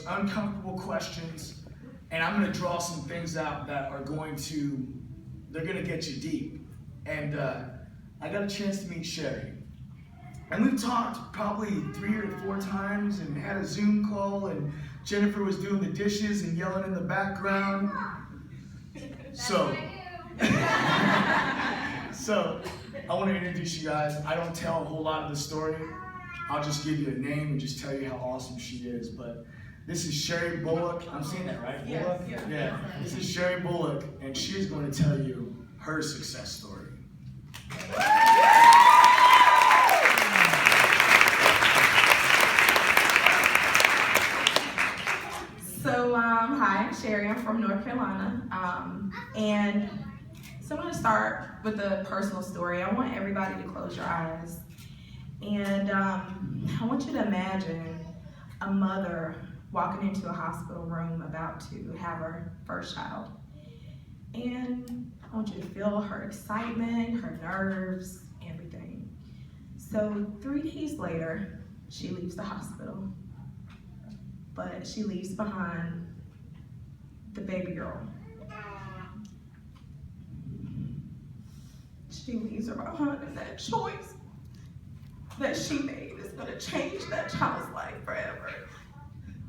uncomfortable questions, and I'm going to draw some things out that are they're going to get you deep. And I got a chance to meet Sherry. And we've talked probably 3 or 4 times and had a Zoom call, and Jennifer was doing the dishes and yelling in the background. So I want to introduce you guys. I don't tell a whole lot of the story. I'll just give you a name and just tell you how awesome she is. But this is Sherry Bullock. I'm saying that right? Bullock? Yeah. This is Sherry Bullock, and she is going to tell you her success story. So, hi, I'm Sherry. I'm from North Carolina. And so I'm going to start with a personal story. I want everybody to close your eyes. And I want you to imagine a mother walking into a hospital room about to have her first child. And I want you to feel her excitement, her nerves, everything. So 3 days later, she leaves the hospital. But she leaves behind the baby girl. She leaves her behind, and that choice that she made is going to change that child's life forever.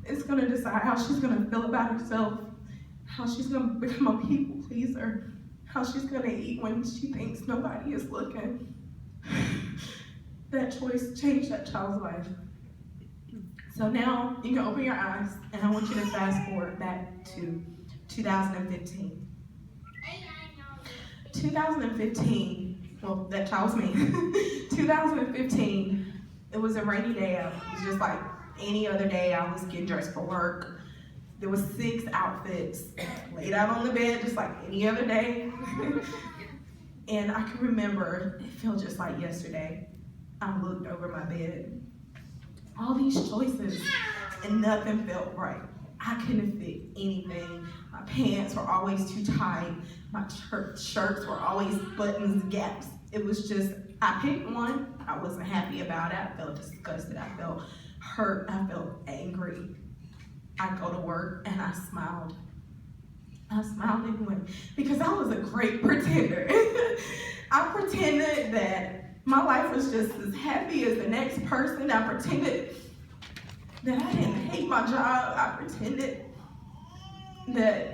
It's going to decide how she's going to feel about herself, how she's going to become a people pleaser, how she's going to eat when she thinks nobody is looking. That choice changed that child's life. So now you can open your eyes, and I want you to fast forward back to 2015. 2015, well, that child was me. 2015, it was a rainy day. It was just like any other day. I was getting dressed for work. There was 6 outfits laid out on the bed, just like any other day. And I can remember, it felt just like yesterday. I looked over my bed. All these choices, and nothing felt right. I couldn't fit anything. My pants were always too tight. My shirts were always buttons, gaps. It was just, I picked one. I wasn't happy about it. I felt disgusted. I felt hurt. I felt angry. I go to work and I smiled. I smiled anyway because I was a great pretender. I pretended that my life was just as happy as the next person. I pretended that I didn't hate my job. I pretended that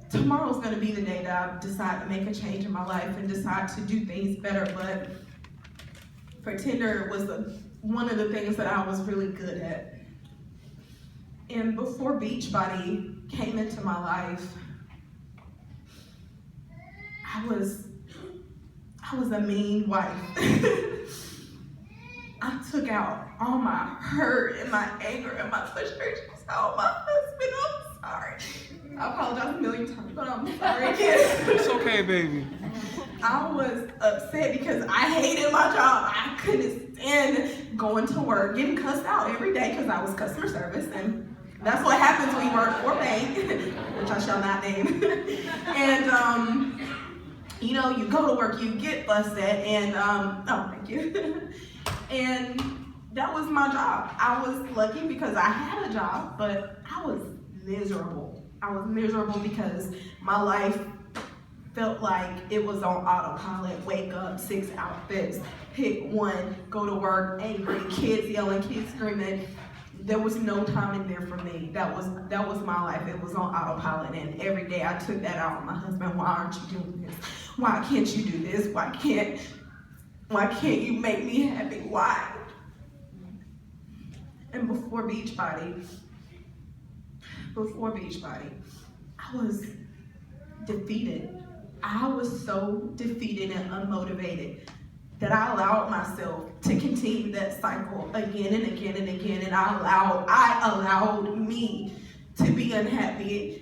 tomorrow's gonna be the day that I decide to make a change in my life and decide to do things better. But pretender was one of the things that I was really good at. And before Beachbody came into my life, I was a mean wife. I took out all my hurt and my anger and my frustrations on my husband. I'm sorry. I apologize a million times, but I'm sorry again. It's okay, baby. I was upset because I hated my job. I couldn't stand going to work, getting cussed out every day because I was customer service, and that's what happens when you work for a bank, which I shall not name. And you know, you go to work, you get fussed at, and oh, thank you. And that was my job. I was lucky because I had a job, but I was miserable. I was miserable because my life felt like it was on autopilot. Wake up, 6 outfits, pick one, go to work, angry, kids yelling, kids screaming. There was no time in there for me. That was my life. It was on autopilot, and every day I took that out on my husband. Why aren't you doing this? Why can't you do this? Why can't you make me happy? Why? And before Beachbody, I was defeated. I was so defeated and unmotivated that I allowed myself to continue that cycle again and again and again, and I allowed me to be unhappy.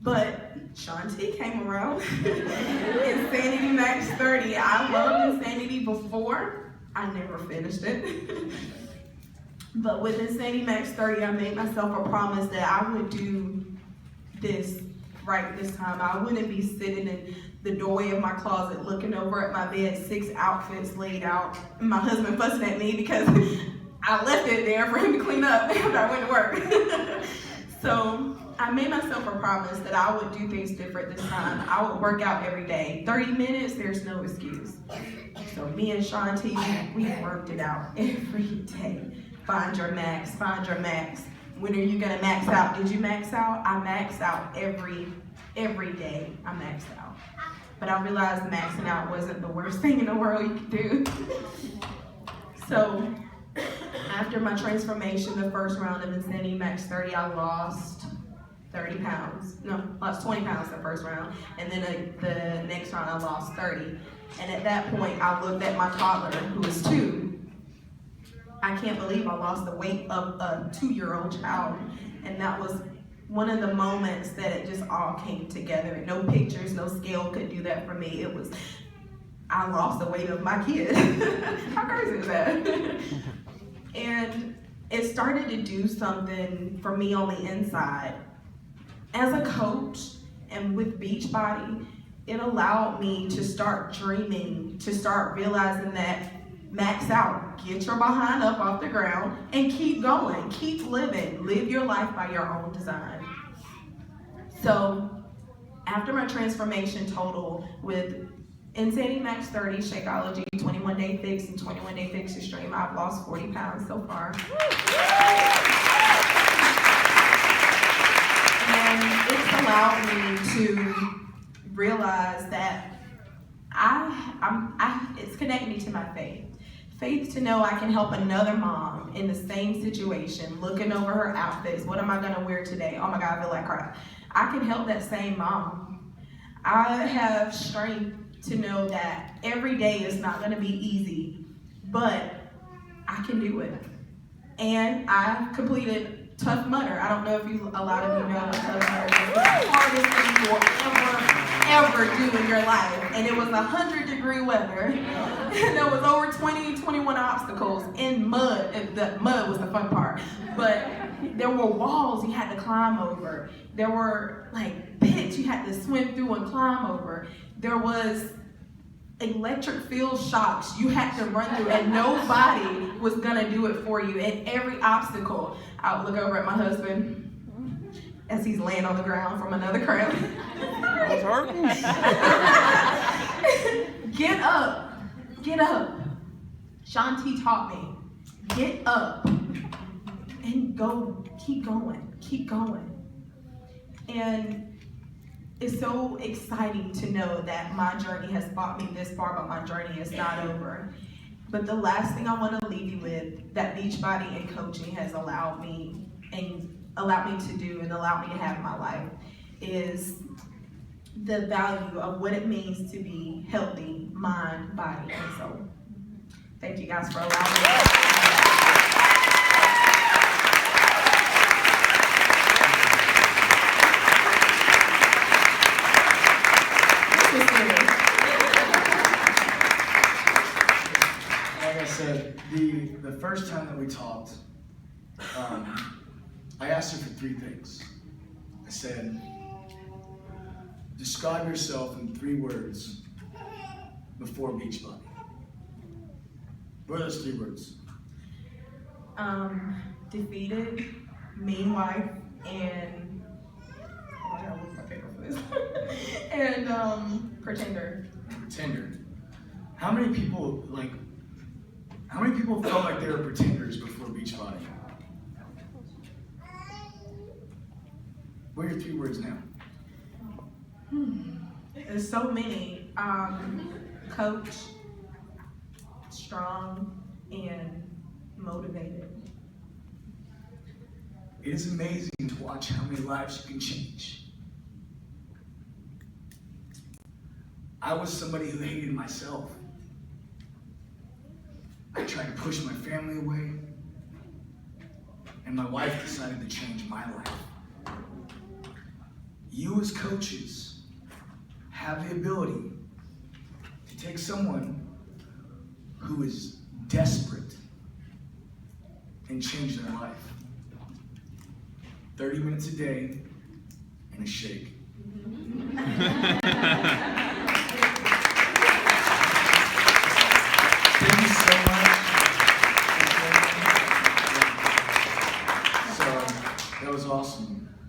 But Shanti came around. Insanity Max 30. I loved Insanity before. I never finished it. But with Insanity Max 30, I made myself a promise that I would do this right this time. I wouldn't be sitting in the doorway of my closet looking over at my bed, 6 outfits laid out. And my husband fussing at me because I left it there for him to clean up after I went to work. So I made myself a promise that I would do things different this time. I would work out every day. 30 minutes, there's no excuse. So me and Shanti, we worked it out every day. Find your max, find your max. When are you gonna max out? Did you max out? I max out every day. I maxed out. But I realized maxing out wasn't the worst thing in the world you could do. So after my transformation, the first round of Insanity Max 30, I lost 30 pounds. No, lost 20 pounds the first round. And then the next round, I lost 30. And at that point, I looked at my toddler, who was 2. I can't believe I lost the weight of a 2-year-old child. And that was one of the moments that it just all came together. No pictures, no scale could do that for me. It was, I lost the weight of my kid. How crazy is that? And it started to do something for me on the inside. As a coach and with Beachbody, it allowed me to start dreaming, to start realizing that max out, get your behind up off the ground and keep going, keep living, live your life by your own design. So after my transformation total with Insanity Max 30, Shakeology, 21 Day Fix, and 21 Day Fix Extreme, I've lost 40 pounds so far. And it's allowed me to realize that it's connected me to my faith. Faith to know I can help another mom in the same situation, looking over her outfits. What am I gonna wear today? Oh my God, I feel like crap. I can help that same mom. I have strength to know that every day is not gonna be easy, but I can do it. And I completed Tough Mudder. I don't know if a lot of you know what Tough Mudder is. It's the hardest thing you will ever do in your life. And it was 100-degree weather. And there was over 21 obstacles in mud. And the mud was the fun part. But there were walls you had to climb over. There were like pits you had to swim through and climb over. There was electric field shocks you had to run through, and nobody was gonna do it for you. And every obstacle, I would look over at my husband as he's laying on the ground from another cramp. I was hurting. Get up, get up. Shanti taught me, get up and go, keep going, keep going. And it's so exciting to know that my journey has brought me this far, but my journey is not over. But the last thing I want to leave you with, that Beachbody and coaching has allowed me to do and allowed me to have in my life, is the value of what it means to be healthy, mind, body, and soul. Thank you guys for allowing me. Like I said, the first time that we talked, I asked her for 3 things. I said, describe yourself in 3 words before Beachbody. What are those 3 words? Defeated, mean wife, and oh my God, what's my favorite for this? And pretender. Pretender. How many people felt like they were pretenders before Beachbody? What are your 3 words now? There's so many. Coach, strong, and motivated. It is amazing to watch how many lives you can change. I was somebody who hated myself. I tried to push my family away, and my wife decided to change my life. You as coaches have the ability to take someone who is desperate and change their life. 30 minutes a day and a shake. Thank you so much. So, that was awesome. awesome.